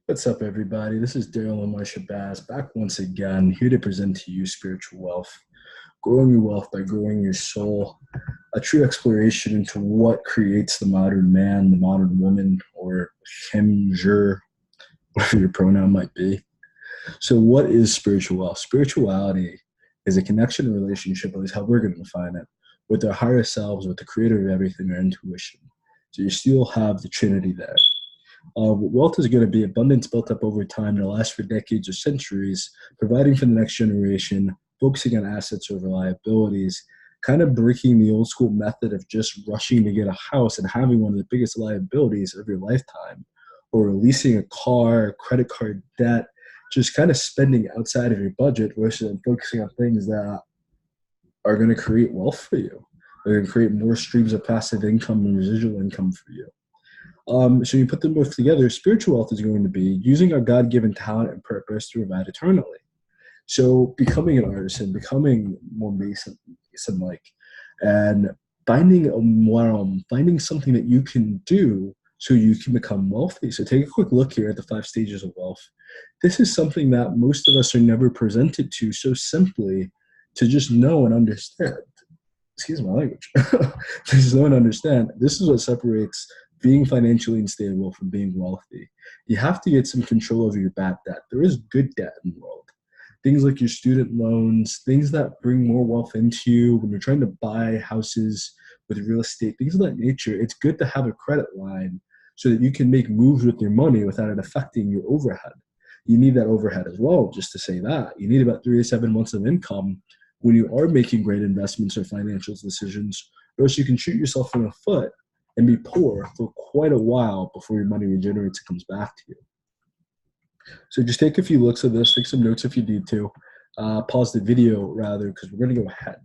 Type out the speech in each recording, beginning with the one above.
What's up, everybody? This is Daryl and Marsha Bass back once again, here to present to you spiritual wealth. Growing your wealth by growing your soul, a true exploration into what creates the modern man, the modern woman, or him, her, whatever your pronoun might be. So, what is spiritual wealth? Spirituality is a connection and relationship, at least how we're going to define it, with our higher selves, with the creator of everything, our intuition. So, you still have the Trinity there. Wealth is going to be abundance built up over time and last for decades or centuries, providing for the next generation, focusing on assets over liabilities, kind of breaking the old school method of just rushing to get a house and having one of the biggest liabilities of your lifetime, or leasing a car, credit card debt, just kind of spending outside of your budget versus focusing on things that are going to create wealth for you. They're going to create more streams of passive income and residual income for you. So you put them both together, spiritual wealth is going to be using our God-given talent and purpose to provide eternally. So becoming an artisan, becoming more Mason-like, and finding a realm, finding something that you can do so you can become wealthy. So take a quick look here at the 5 stages of wealth. This is something that most of us are never presented to so simply to just know and understand. Excuse my language. Just know and understand. This is what separates being financially unstable from being wealthy. You have to get some control over your bad debt. There is good debt in the world. Things like your student loans, things that bring more wealth into you when you're trying to buy houses with real estate, things of that nature. It's good to have a credit line so that you can make moves with your money without it affecting your overhead. You need that overhead as well, just to say that. You need about 3 to 7 months of income when you are making great investments or financial decisions, or else you can shoot yourself in the foot and be poor for quite a while before your money regenerates and comes back to you. So just take a few looks at this, take some notes if you need to. Pause the video rather, because we're going to go ahead.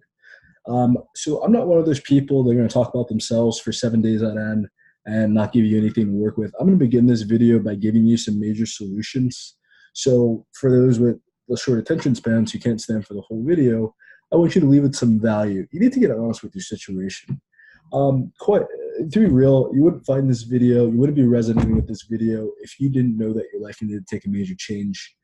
So I'm not one of those people that are going to talk about themselves for 7 days on end and not give you anything to work with. I'm going to begin this video by giving you some major solutions. So for those with the short attention spans who can't stand for the whole video, I want you to leave it some value. You need to get honest with your situation. To be real, you wouldn't find this video, you wouldn't be resonating with this video if you didn't know that your life needed to take a major change.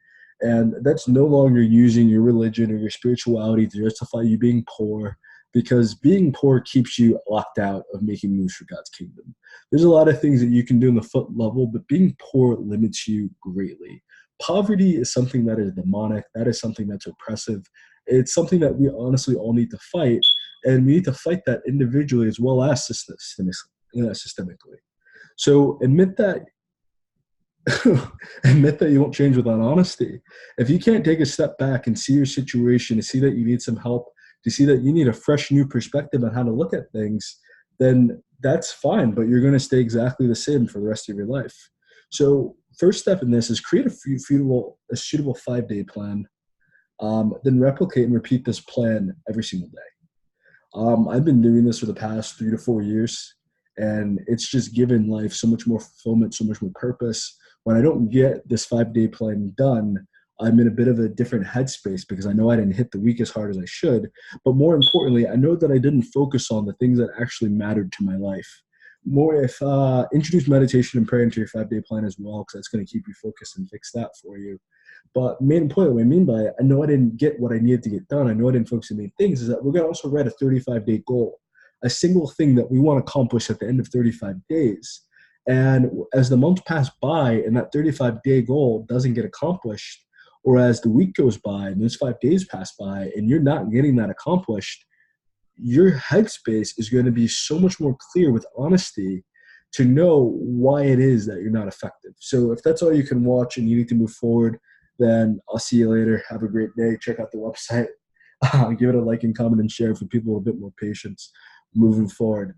And that's no longer using your religion or your spirituality to justify you being poor, because being poor keeps you locked out of making moves for God's kingdom. There's a lot of things that you can do in the foot level, but being poor limits you greatly. Poverty is something that is demonic, that is something that's oppressive. It's something that we honestly all need to fight, and we need to fight that individually as well as systemically. So admit that admit that you won't change without honesty. If you can't take a step back and see your situation, to see that you need some help, to see that you need a fresh new perspective on how to look at things, then that's fine, but you're going to stay exactly the same for the rest of your life. So first step in this is create a suitable 5-day plan, then replicate and repeat this plan every single day. I've been doing this for the past 3 to 4 years, and it's just given life so much more fulfillment, so much more purpose. When I don't get this 5-day plan done, I'm in a bit of a different headspace because I know I didn't hit the week as hard as I should. But more importantly, I know that I didn't focus on the things that actually mattered to my life. Introduce meditation and prayer into your 5-day plan as well, because that's going to keep you focused and fix that for you. But main point, what I mean by it, I know I didn't get what I needed to get done. I know I didn't focus on main things, is that we're going to also write a 35-day goal, a single thing that we want to accomplish at the end of 35 days. And as the months pass by and that 35-day goal doesn't get accomplished, or as the week goes by and those 5 days pass by and you're not getting that accomplished, your headspace is going to be so much more clear with honesty to know why it is that you're not effective. So if that's all you can watch and you need to move forward, then I'll see you later. Have a great day. Check out the website. Give it a like and comment and share for people with a bit more patience moving forward.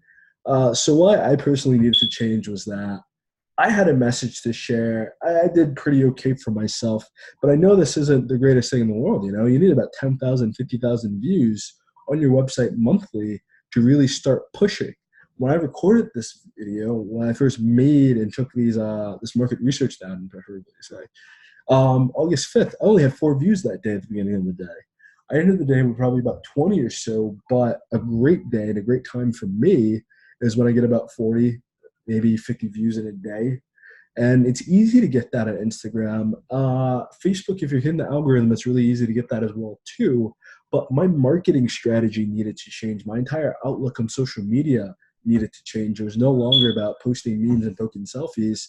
So why I personally needed to change was that I had a message to share. I did pretty okay for myself, but I know this isn't the greatest thing in the world. You know, you need about 10,000, 50,000 views on your website monthly to really start pushing. When I recorded this video, when I first made and took these this market research down, August 5th, I only had 4 views that day at the beginning of the day. I ended the day with probably about 20 or so, but a great day and a great time for me is when I get about 40, maybe 50 views in a day. And it's easy to get that at Instagram. Facebook, if you're hitting the algorithm, it's really easy to get that as well too. But my marketing strategy needed to change. My entire outlook on social media needed to change. It was no longer about posting memes and poking selfies.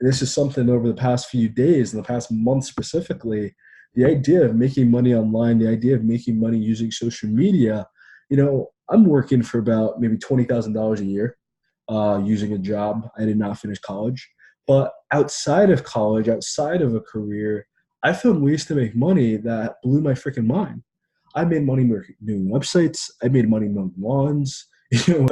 This is something over the past few days, in the past month specifically, the idea of making money online, the idea of making money using social media, I'm working for about maybe $20,000 a year using a job. I did not finish college. But outside of college, outside of a career, I found ways to make money that blew my freaking mind. I made money doing websites. I made money mowing lawns. Are you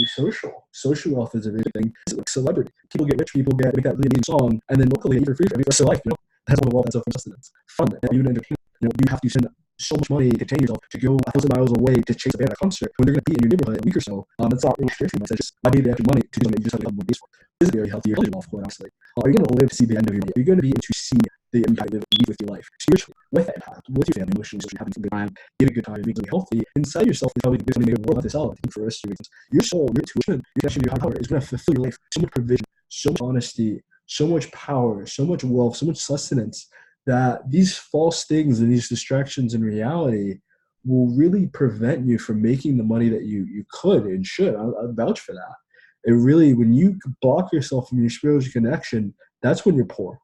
social? Social wealth is a big thing. It's like celebrity. People get rich, people make that leading song, and then locally for free for the rest of their life. That's one of wealth, that's a sustenance. Fun. Even entertainment. You have to spend so much money to change yourself to go 1,000 miles away to chase a band at a concert when you're going to be in your neighborhood in a week or so. That's not really straight for much. That's just I need the extra money to do something you just have to have more base for. This is very healthy. Your life, quite honestly. Are you going to live to see the end of your day? Are you going to be able to see the impact that you leave with your life spiritually, with that impact, with your family, emotionally, socially, having a good time, get a good time, being really healthy inside yourself? Is probably the biggest thing in the world to sell. I think for us, your soul, your intuition, your connection to your higher power is going to fulfill your life. So much provision, so much honesty, so much power, so much wealth, so much sustenance, that these false things and these distractions in reality will really prevent you from making the money that you could and should. I'll vouch for that. It really, when you block yourself from your spiritual connection, that's when you're poor.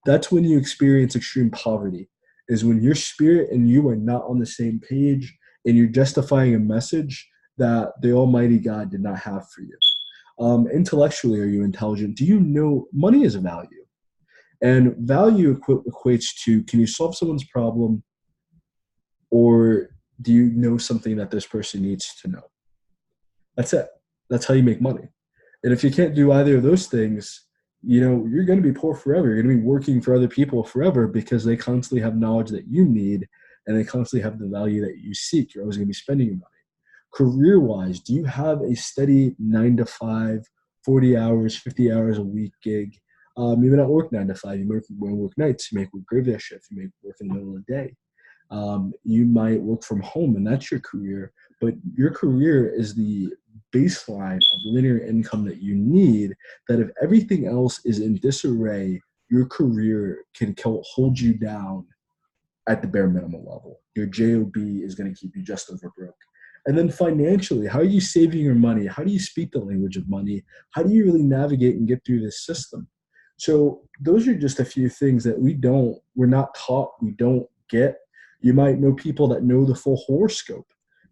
That's when you experience extreme poverty, is when your spirit and you are not on the same page and you're justifying a message that the Almighty God did not have for you. Intellectually, are you intelligent? Do you know money is a value? And value equates to, can you solve someone's problem, or do you know something that this person needs to know? That's it. That's how you make money. And if you can't do either of those things, you're going to be poor forever. You're going to be working for other people forever because they constantly have knowledge that you need and they constantly have the value that you seek. You're always going to be spending your money. Career-wise, do you have a steady 9 to 5, 40 hours, 50 hours a week gig? You may not work 9 to 5. You might work nights. You may work graveyard shift. You may work in the middle of the day. You might work from home, and that's your career. But your career is the baseline of linear income that you need, that if everything else is in disarray, your career can hold you down at the bare minimum level. Your JOB is going to keep you just over broke. And then financially, how are you saving your money? How do you speak the language of money? How do you really navigate and get through this system? So those are just a few things that we're not taught, we don't get. You might know people that know the full horoscope.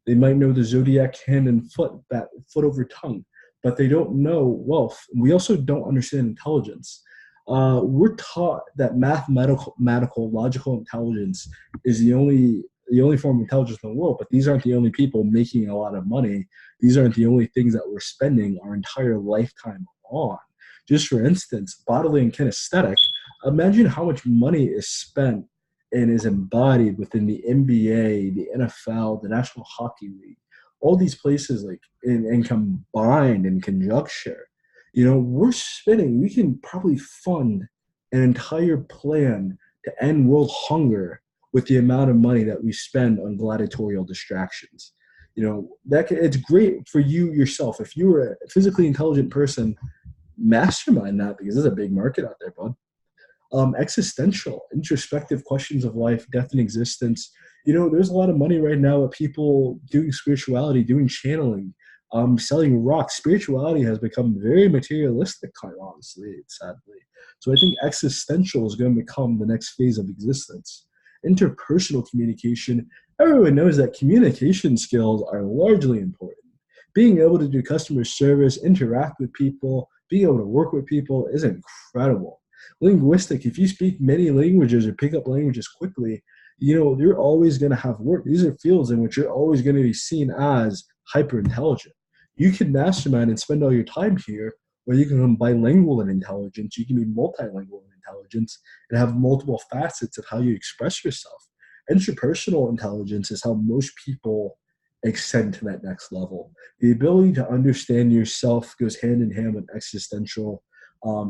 They might know the zodiac hand and foot, that foot over tongue, but they don't know wealth. We also don't understand intelligence. We're taught that mathematical, logical intelligence is the only form of intelligence in the world, but these aren't the only people making a lot of money. These aren't the only things that we're spending our entire lifetime on. Just for instance, bodily and kinesthetic, imagine how much money is spent and is embodied within the NBA, the NFL, the National Hockey League, all these places, like and combined in conjunction. We can probably fund an entire plan to end world hunger with the amount of money that we spend on gladiatorial distractions. It's great for you yourself. If you were a physically intelligent person, mastermind that, because there's a big market out there, bud. Existential, introspective questions of life, death, and existence. There's a lot of money right now with people doing spirituality, doing channeling, selling rocks. Spirituality has become very materialistic, quite honestly, sadly. So I think existential is going to become the next phase of existence. Interpersonal communication. Everyone knows that communication skills are largely important. Being able to do customer service, interact with people, being able to work with people is incredible. Linguistic, if you speak many languages or pick up languages quickly, you're always going to have work. These are fields in which you're always going to be seen as hyper intelligent. You can mastermind and spend all your time here, or you can become bilingual in intelligence. You can be multilingual in intelligence and have multiple facets of how you express yourself. Interpersonal intelligence is how most people extend to that next level. The ability to understand yourself goes hand in hand with existential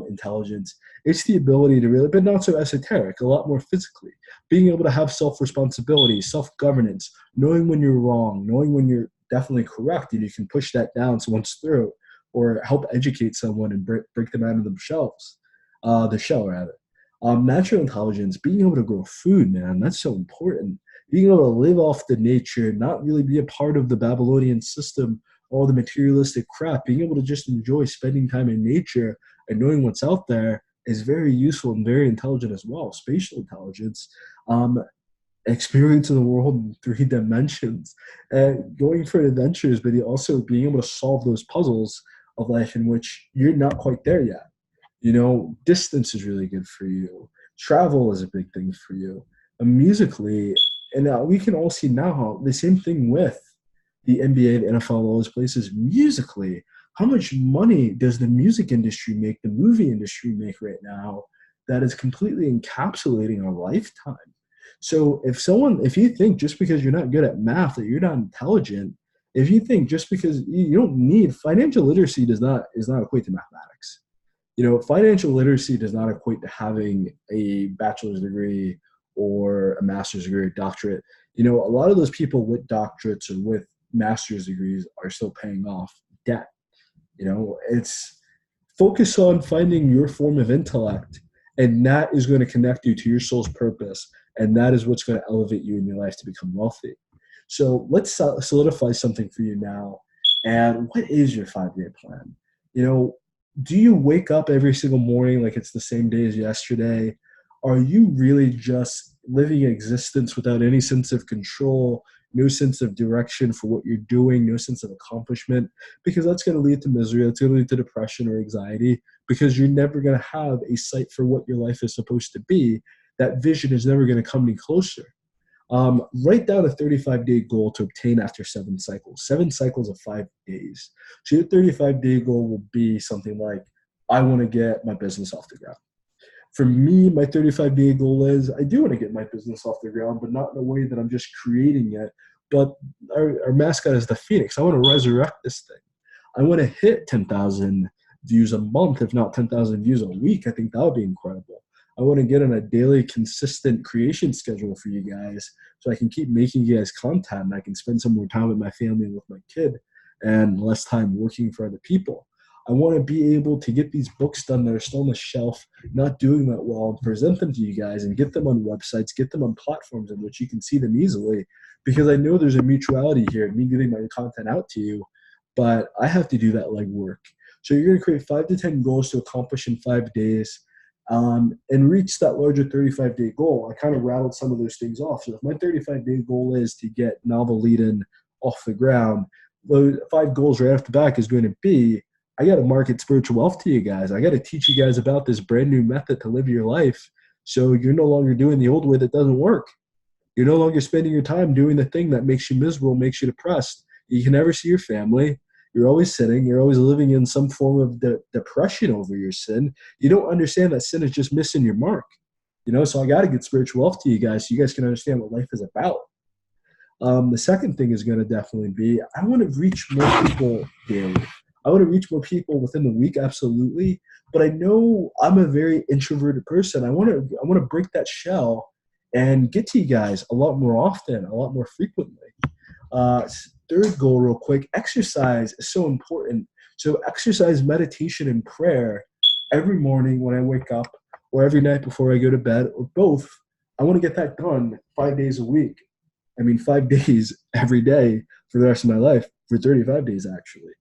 intelligence. It's the ability to really, but not so esoteric, a lot more physically. Being able to have self responsibility, self governance, knowing when you're wrong, knowing when you're definitely correct, and you can push that down someone's throat or help educate someone and break them out of themselves, the shell rather. Natural intelligence, being able to grow food, man, that's so important. Being able to live off the nature, not really be a part of the Babylonian system, all the materialistic crap, being able to just enjoy spending time in nature and knowing what's out there is very useful and very intelligent as well. Spatial intelligence, experiencing the world in 3 dimensions, and going for adventures, but also being able to solve those puzzles of life in which you're not quite there yet. Distance is really good for you. Travel is a big thing for you. And musically, and we can all see now how the same thing with the NBA, the NFL, all those places. Musically, how much money does the music industry make, the movie industry make right now that is completely encapsulating our lifetime? So if you think just because you're not good at math that you're not intelligent, if you think just because you don't need financial literacy does not equate to mathematics. Financial literacy does not equate to having a bachelor's degree or a master's degree or doctorate. A lot of those people with doctorates or with master's degrees are still paying off debt. It's focus on finding your form of intellect, and that is going to connect you to your soul's purpose, and that is what's going to elevate you in your life to become wealthy. So let's solidify something for you now. And what is your 5-year plan? Do you wake up every single morning like it's the same day as yesterday? Are you really just living existence without any sense of control, no sense of direction for what you're doing, no sense of accomplishment? Because that's going to lead to misery. That's going to lead to depression or anxiety, because you're never going to have a sight for what your life is supposed to be. That vision is never going to come any closer. Write down a 35-day goal to obtain after 7 cycles. 7 cycles of 5 days. So your 35-day goal will be something like, I want to get my business off the ground. For me, my 35-day goal is I do want to get my business off the ground, but not in a way that I'm just creating it. But our mascot is the Phoenix. I want to resurrect this thing. I want to hit 10,000 views a month, if not 10,000 views a week. I think that would be incredible. I want to get on a daily consistent creation schedule for you guys so I can keep making you guys content and I can spend some more time with my family and with my kid and less time working for other people. I want to be able to get these books done that are still on the shelf, not doing that well, and present them to you guys and get them on websites, get them on platforms in which you can see them easily, because I know there's a mutuality here in me getting my content out to you, but I have to do that legwork. So you're going to create 5 to 10 goals to accomplish in 5 days. And reach that larger 35-day goal. I kind of rattled some of those things off. So if my 35-day goal is to get Novel Eden off the ground, those 5 goals right off the back is going to be, I got to market spiritual wealth to you guys. I got to teach you guys about this brand new method to live your life. So you're no longer doing the old way that doesn't work. You're no longer spending your time doing the thing that makes you miserable, makes you depressed. You can never see your family. You're always sinning. You're always living in some form of depression over your sin. You don't understand that sin is just missing your mark. So I got to get spiritual wealth to you guys so you guys can understand what life is about. The second thing is going to definitely be, I want to reach more people daily. I want to reach more people within the week, absolutely. But I know I'm a very introverted person. I want to break that shell and get to you guys a lot more often, a lot more frequently. Third goal, real quick, exercise is so important. So exercise, meditation, and prayer every morning when I wake up, or every night before I go to bed, or both. I want to get that done 5 days a week. 5 days every day for the rest of my life, for 35 days actually.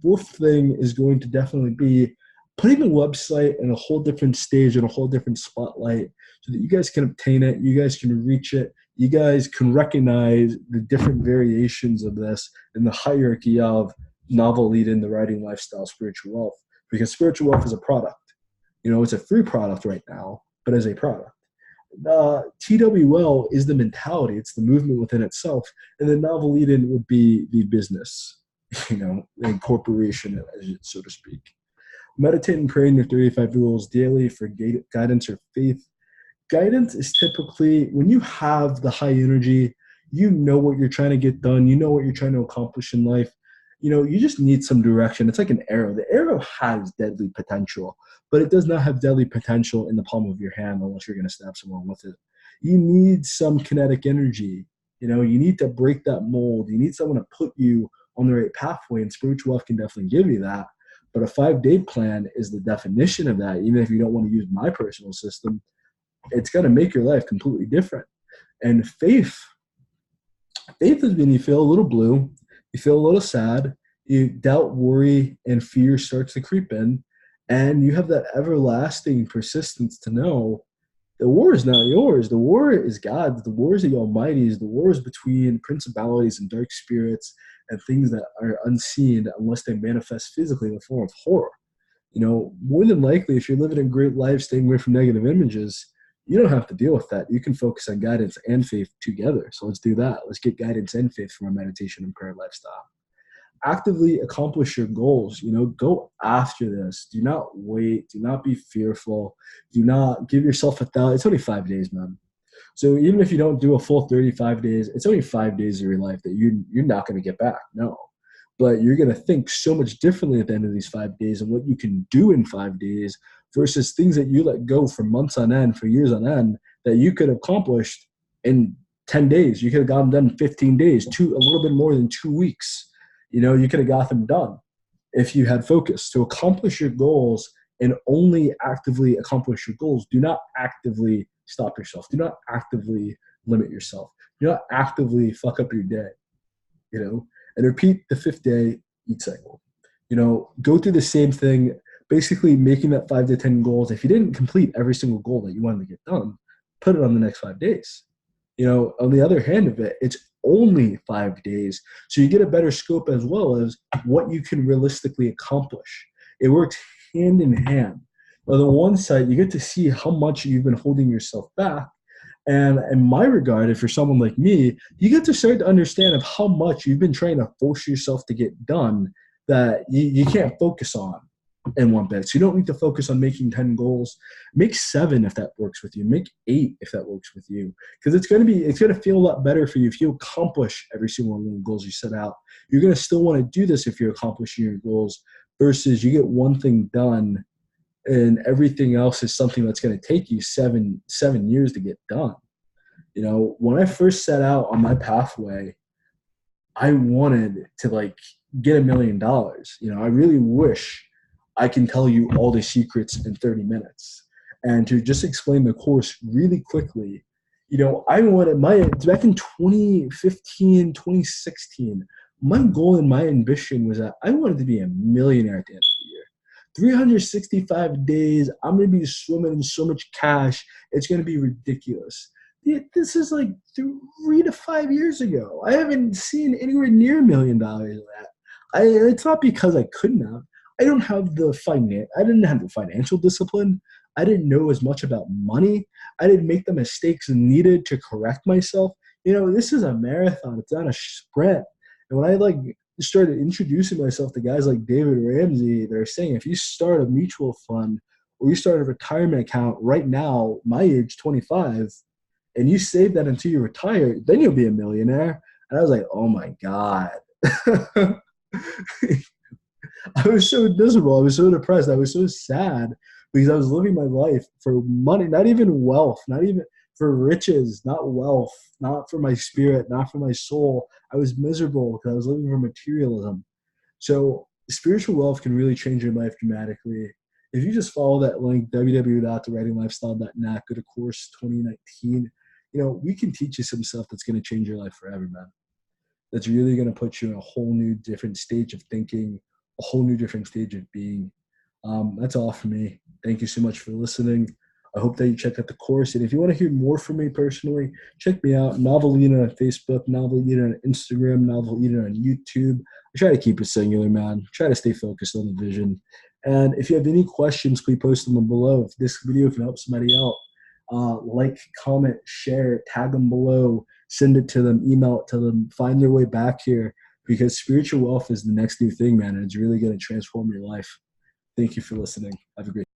Fourth thing is going to definitely be putting the website in a whole different stage and a whole different spotlight so that you guys can obtain it, you guys can reach it, you guys can recognize the different variations of this in the hierarchy of Novel Eden, the writing lifestyle, spiritual wealth. Because spiritual wealth is a product. It's a free product right now, but as a product. TWL is the mentality. It's the movement within itself. And then Novel Eden would be the business, the corporation, so to speak. Meditate and pray in your 35 rules daily for guidance or faith. Guidance is typically when you have the high energy, You know what you're trying to get done. You know what you're trying to accomplish in life. You just need some direction. It's like an arrow. The arrow has deadly potential, but it does not have deadly potential in the palm of your hand unless you're going to stab someone with it. You need some kinetic energy. You need to break that mold. You need someone to put you on the right pathway, and spiritual wealth can definitely give you that. But a 5-day plan is the definition of that. Even if you don't want to use my personal system, it's going to make your life completely different. And faith is when you feel a little blue, you feel a little sad, you doubt, worry, and fear starts to creep in, and you have that everlasting persistence to know the war is not yours. The war is God's. The war is the Almighty's. The war is between principalities and dark spirits and things that are unseen unless they manifest physically in the form of horror. More than likely, if you're living a great life, staying away from negative images, you don't have to deal with that. You can focus on guidance and faith together. So let's do that. Let's get guidance and faith from our meditation and prayer lifestyle. Actively accomplish your goals. Go after this. Do not wait. Do not be fearful. Do not give yourself it's only 5 days, man. So even if you don't do a full 35 days, it's only 5 days of your life that you're not going to get back. No. But you're going to think so much differently at the end of these 5 days and what you can do in 5 days versus things that you let go for months on end, for years on end, that you could have accomplished in 10 days. You could have gotten done in 15 days, a little bit more than 2 weeks. You could have got them done if you had focus. To accomplish your goals and only actively accomplish your goals, do not actively stop yourself. Do not actively limit yourself. Do not actively fuck up your day, and repeat the 5th day each cycle. Go through the same thing, basically making that 5 to 10 goals. If you didn't complete every single goal that you wanted to get done, put it on the next 5 days. On the other hand of it, it's only 5 days. So you get a better scope as well as what you can realistically accomplish. It works hand in hand. On the one side, you get to see how much you've been holding yourself back. And in my regard, if you're someone like me, you get to start to understand of how much you've been trying to force yourself to get done that you can't focus on in one bit. So you don't need to focus on making 10 goals. Make 7 if that works with you. Make 8 if that works with you. Because it's going to feel a lot better for you if you accomplish every single one of the goals you set out. You're going to still want to do this if you're accomplishing your goals versus you get one thing done and everything else is something that's going to take you seven years to get done. When I first set out on my pathway, I wanted to get $1 million. I really wish I can tell you all the secrets in 30 minutes. And to just explain the course really quickly, I wanted back in 2015, 2016, my goal and my ambition was that I wanted to be a millionaire at the end of the year. 365 days, I'm going to be swimming in so much cash, it's going to be ridiculous. This is 3 to 5 years ago. I haven't seen anywhere near $1 million of that. It's not because I couldn't have. I didn't have the financial discipline. I didn't know as much about money. I didn't make the mistakes needed to correct myself. This is a marathon. It's not a sprint. And when I started introducing myself to guys like David Ramsey, they're saying if you start a mutual fund or you start a retirement account right now, my age, 25, and you save that until you retire, then you'll be a millionaire. And I was like, oh my God. I was so miserable. I was so depressed. I was so sad because I was living my life for money, not even wealth, not even for riches, not wealth, not for my spirit, not for my soul. I was miserable because I was living for materialism. So spiritual wealth can really change your life dramatically. If you just follow that link, www.thewritinglifestyle.net, go to course 2019, we can teach you some stuff that's going to change your life forever, man. That's really going to put you in a whole new different stage of thinking, a whole new different stage of being. That's all for me. Thank you so much for listening. I hope that you check out the course. And if you want to hear more from me personally, check me out. Novel Eater on Facebook, Novel Eater on Instagram, Novel Eater on YouTube. I try to keep it singular, man. Try to stay focused on the vision. And if you have any questions, please post them below. If this video can help somebody out, comment, share, tag them below, send it to them, email it to them, find their way back here because spiritual wealth is the next new thing, man. And it's really going to transform your life. Thank you for listening. Have a great day.